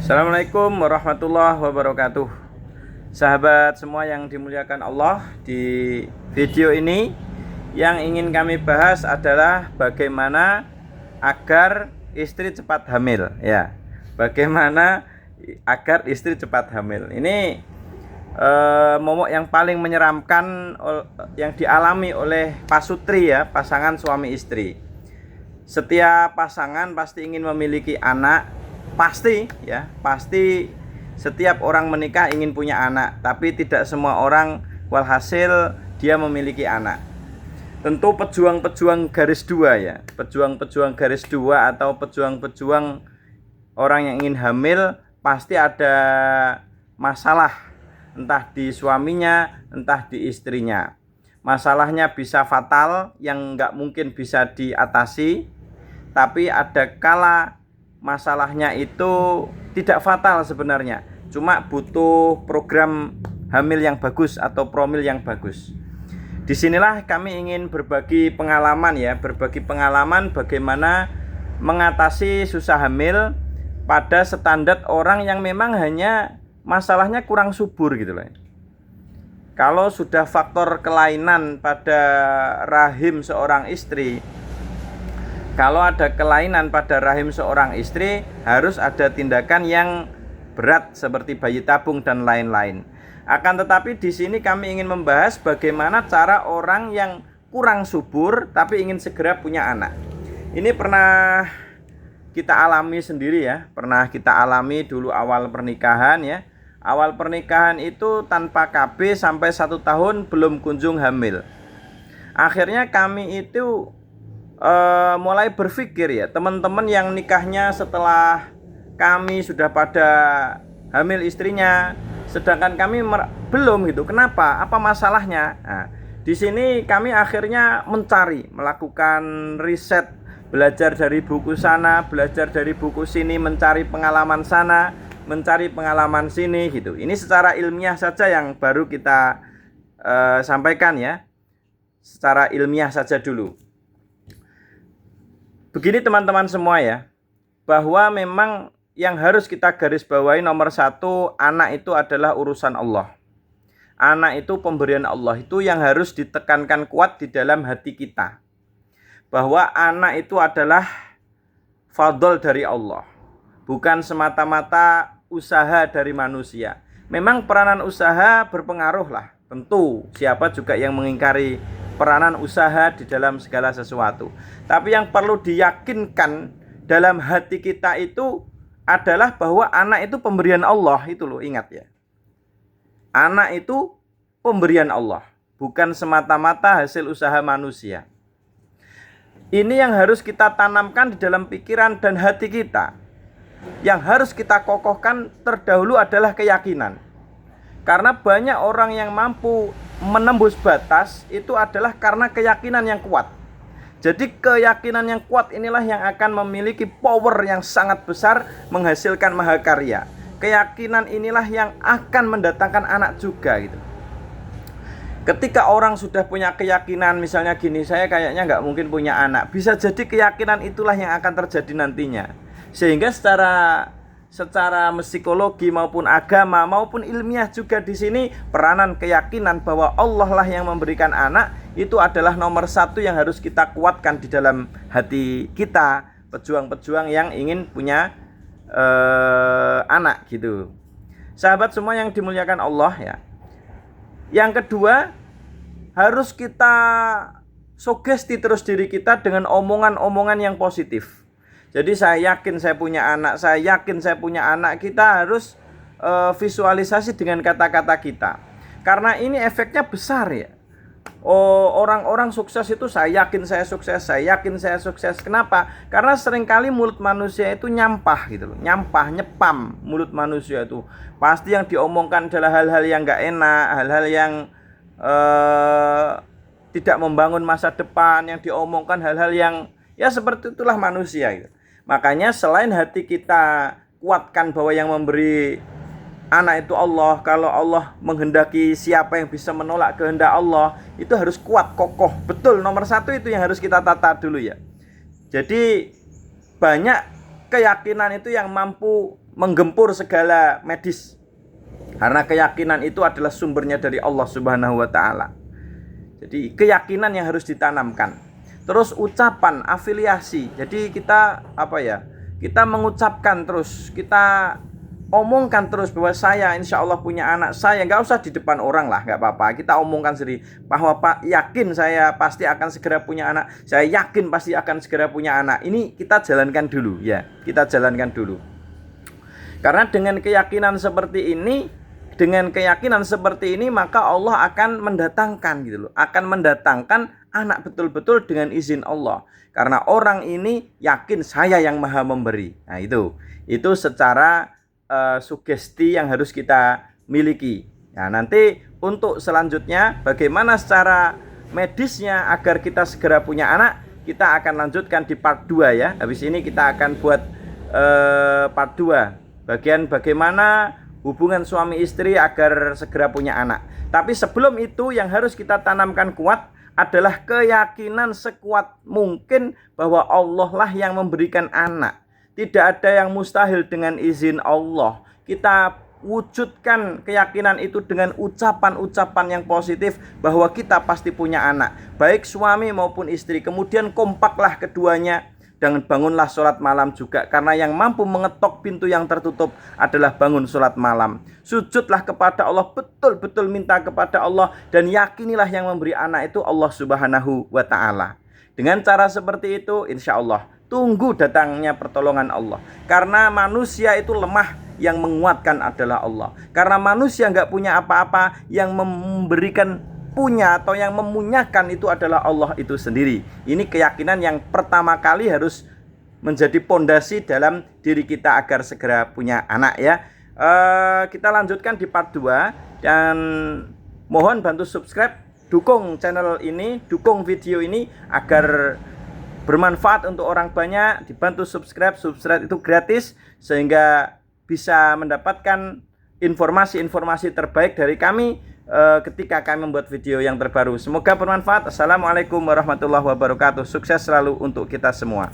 Assalamualaikum warahmatullahi wabarakatuh. Sahabat semua yang dimuliakan Allah, di video ini yang ingin kami bahas adalah bagaimana agar istri cepat hamil, ya. Bagaimana agar istri cepat hamil. Ini momok yang paling menyeramkan yang dialami oleh pasutri, ya, pasangan suami istri. Setiap pasangan pasti ingin memiliki anak, pasti setiap orang menikah ingin punya anak, tapi tidak semua orang walhasil dia memiliki anak. Tentu pejuang-pejuang garis dua, ya, pejuang-pejuang garis dua atau pejuang-pejuang orang yang ingin hamil pasti ada masalah, entah di suaminya, entah di istrinya. Masalahnya bisa fatal yang nggak mungkin bisa diatasi, tapi ada kala masalahnya itu tidak fatal sebenarnya, cuma butuh program hamil yang bagus atau promil yang bagus. Disinilah kami ingin berbagi pengalaman, ya, berbagi pengalaman bagaimana mengatasi susah hamil pada standar orang yang memang hanya masalahnya kurang subur gitu loh. Kalau sudah faktor kelainan pada rahim seorang istri, kalau ada kelainan pada rahim seorang istri, harus ada tindakan yang berat seperti bayi tabung dan lain-lain. Akan tetapi di sini kami ingin membahas bagaimana cara orang yang kurang subur tapi ingin segera punya anak. Ini pernah kita alami sendiri, ya. Pernah kita alami dulu awal pernikahan, ya. Awal pernikahan itu tanpa KB sampai 1 tahun belum kunjung hamil. Akhirnya kami itu mulai berpikir, ya, teman-teman yang nikahnya setelah kami sudah pada hamil istrinya, sedangkan kami belum gitu. Kenapa? Apa masalahnya? Nah, di sini kami akhirnya melakukan riset, belajar dari buku sana, belajar dari buku sini, mencari pengalaman sana, mencari pengalaman sini gitu. Ini secara ilmiah saja yang baru kita sampaikan, ya. Secara ilmiah saja dulu. Begini teman-teman semua, ya, bahwa memang yang harus kita garis bawahi nomor 1, anak itu adalah urusan Allah. Anak itu pemberian Allah, itu yang harus ditekankan kuat di dalam hati kita. Bahwa anak itu adalah fadl dari Allah, bukan semata-mata usaha dari manusia. Memang peranan usaha berpengaruh lah, tentu siapa juga yang mengingkari peranan usaha di dalam segala sesuatu. Tapi yang perlu diyakinkan dalam hati kita itu adalah bahwa anak itu pemberian Allah, itu loh, ingat, ya. Anak itu pemberian Allah, bukan semata-mata hasil usaha manusia. Ini yang harus kita tanamkan di dalam pikiran dan hati kita. Yang harus kita kokohkan terdahulu adalah keyakinan. Karena banyak orang yang mampu menembus batas itu adalah karena keyakinan yang kuat. Jadi keyakinan yang kuat inilah yang akan memiliki power yang sangat besar menghasilkan mahakarya. Keyakinan inilah yang akan mendatangkan anak juga gitu. Ketika orang sudah punya keyakinan, misalnya gini, saya kayaknya nggak mungkin punya anak, bisa jadi keyakinan itulah yang akan terjadi nantinya. Sehingga secara psikologi maupun agama maupun ilmiah juga di sini peranan keyakinan bahwa Allah lah yang memberikan anak itu adalah nomor 1 yang harus kita kuatkan di dalam hati kita, pejuang-pejuang yang ingin punya anak gitu. Sahabat semua yang dimuliakan Allah, ya. Yang kedua, harus kita sugesti terus diri kita dengan omongan-omongan yang positif. Jadi saya yakin saya punya anak, saya yakin saya punya anak. Kita harus visualisasi dengan kata-kata kita. Karena ini efeknya besar, ya. Orang-orang sukses itu saya yakin saya sukses, saya yakin saya sukses. Kenapa? Karena seringkali mulut manusia itu nyampah gitu loh. Nyampah, nyepam mulut manusia itu. Pasti yang diomongkan adalah hal-hal yang gak enak, hal-hal yang tidak membangun masa depan. Yang diomongkan hal-hal yang, ya, seperti itulah manusia gitu. Makanya selain hati kita kuatkan bahwa yang memberi anak itu Allah, kalau Allah menghendaki siapa yang bisa menolak kehendak Allah, itu harus kuat, kokoh. Betul, nomor 1 itu yang harus kita tata dulu, ya. Jadi banyak keyakinan itu yang mampu menggempur segala medis. Karena keyakinan itu adalah sumbernya dari Allah Subhanahu wa taala. Jadi keyakinan yang harus ditanamkan. Terus ucapan afiliasi. Jadi kita kita mengucapkan terus, kita omongkan terus bahwa saya insya Allah punya anak. Saya nggak usah di depan orang lah, nggak apa-apa. Kita omongkan sendiri bahwa Pak yakin saya pasti akan segera punya anak. Saya yakin pasti akan segera punya anak. Ini kita jalankan dulu ya. Kita jalankan dulu. Karena dengan keyakinan seperti ini, maka Allah akan mendatangkan gitu loh. Akan mendatangkan anak betul-betul dengan izin Allah. Karena orang ini yakin saya yang maha memberi. Nah itu secara sugesti yang harus kita miliki. Nah nanti untuk selanjutnya bagaimana secara medisnya agar kita segera punya anak, kita akan lanjutkan di part 2 ya. Habis ini kita akan buat part 2. Bagian bagaimana hubungan suami istri agar segera punya anak. Tapi sebelum itu yang harus kita tanamkan kuat adalah keyakinan sekuat mungkin bahwa Allah lah yang memberikan anak. Tidak ada yang mustahil dengan izin Allah. Kita wujudkan keyakinan itu dengan ucapan-ucapan yang positif bahwa kita pasti punya anak. Baik suami maupun istri. Kemudian kompaklah keduanya. Dan bangunlah sholat malam juga. Karena yang mampu mengetok pintu yang tertutup adalah bangun sholat malam. Sujudlah kepada Allah. Betul-betul minta kepada Allah. Dan yakinilah yang memberi anak itu Allah Subhanahu wa ta'ala. Dengan cara seperti itu insya Allah tunggu datangnya pertolongan Allah. Karena manusia itu lemah, yang menguatkan adalah Allah. Karena manusia nggak punya apa-apa, yang memberikan punya atau yang memunyakan itu adalah Allah itu sendiri. Ini keyakinan yang pertama kali harus menjadi pondasi dalam diri kita agar segera punya anak ya. Kita lanjutkan di part 2 dan mohon bantu subscribe, dukung channel ini, dukung video ini agar bermanfaat untuk orang banyak. Dibantu subscribe itu gratis sehingga bisa mendapatkan informasi-informasi terbaik dari kami ketika kami membuat video yang terbaru. Semoga bermanfaat. Assalamualaikum warahmatullahi wabarakatuh. Sukses selalu untuk kita semua.